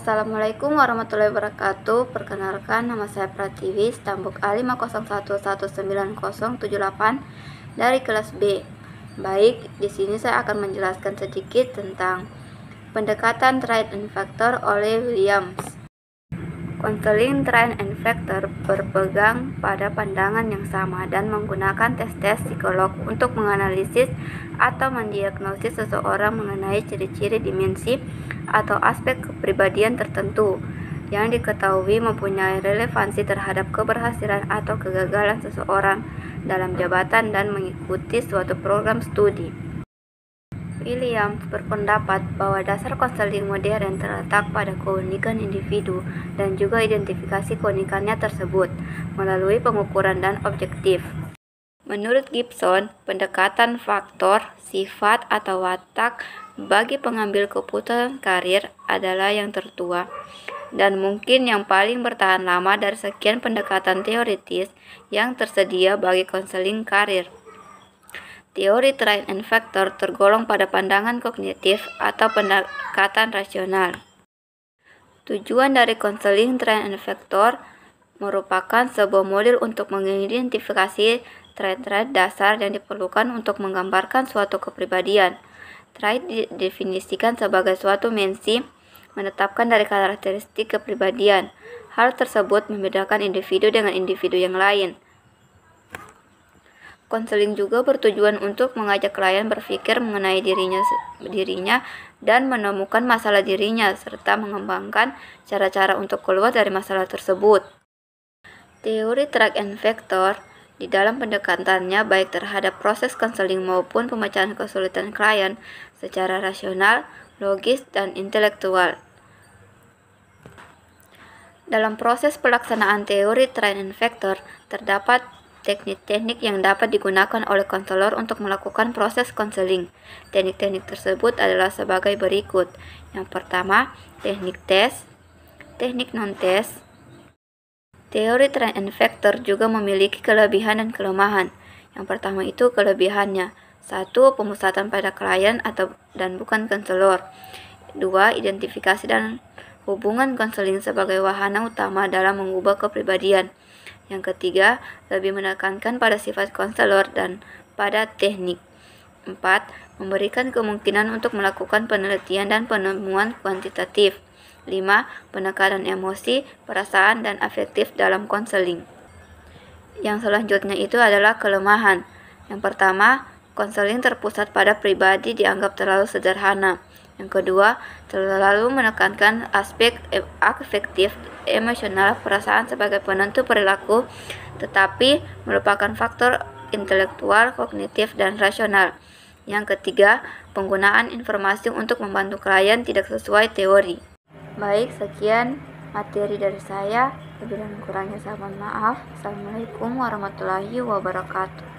Assalamualaikum warahmatullahi wabarakatuh. Perkenalkan, nama saya Pratiwi, stambuk A5011978 dari kelas B. Baik, di sini saya akan menjelaskan sedikit tentang pendekatan Triad and Factor oleh Williams. Konseling Triad and Factor berpegang pada pandangan yang sama dan menggunakan tes-tes psikolog untuk menganalisis atau mendiagnosis seseorang mengenai ciri-ciri dimensi atau aspek kepribadian tertentu yang diketahui mempunyai relevansi terhadap keberhasilan atau kegagalan seseorang dalam jabatan dan mengikuti suatu program studi. Williams berpendapat bahwa dasar konseling modern terletak pada keunikan individu dan juga identifikasi keunikannya tersebut melalui pengukuran dan objektif. Menurut Gibson, pendekatan faktor, sifat, atau watak bagi pengambil keputusan karir adalah yang tertua dan mungkin yang paling bertahan lama dari sekian pendekatan teoritis yang tersedia bagi konseling karir. Teori Triad and Factor tergolong pada pandangan kognitif atau pendekatan rasional. Tujuan dari konseling Triad and Factor merupakan sebuah model untuk mengidentifikasi trait-trait dasar yang diperlukan untuk menggambarkan suatu kepribadian. Trait didefinisikan sebagai suatu dimensi menetapkan dari karakteristik kepribadian. Hal tersebut membedakan individu dengan individu yang lain. Konseling juga bertujuan untuk mengajak klien berpikir mengenai dirinya dan menemukan masalah dirinya serta mengembangkan cara-cara untuk keluar dari masalah tersebut. Teori Triad and Factor di dalam pendekatannya baik terhadap proses konseling maupun pemecahan kesulitan klien secara rasional, logis, dan intelektual. Dalam proses pelaksanaan teori Triad and Factor terdapat teknik-teknik yang dapat digunakan oleh konselor untuk melakukan proses konseling. Teknik-teknik tersebut adalah sebagai berikut. Yang pertama, teknik tes, teknik non-tes. Teori Triad and Factor juga memiliki kelebihan dan kelemahan. Yang pertama itu kelebihannya. 1. Pemusatan pada klien dan bukan konselor. 2. Identifikasi dan hubungan konseling sebagai wahana utama dalam mengubah kepribadian. Yang ketiga, lebih menekankan pada sifat konselor dan pada teknik. 4. Memberikan kemungkinan untuk melakukan penelitian dan penemuan kuantitatif. 5. Penekanan emosi, perasaan, dan afektif dalam konseling. Yang selanjutnya itu adalah kelemahan. Yang pertama, konseling terpusat pada pribadi dianggap terlalu sederhana. Yang kedua, terlalu menekankan aspek afektif, emosional, perasaan sebagai penentu perilaku, tetapi melupakan faktor intelektual, kognitif, dan rasional. Yang ketiga, penggunaan informasi untuk membantu klien tidak sesuai teori. Baik, sekian materi dari saya. Lebih dan kurangnya saya mohon maaf. Assalamualaikum warahmatullahi wabarakatuh.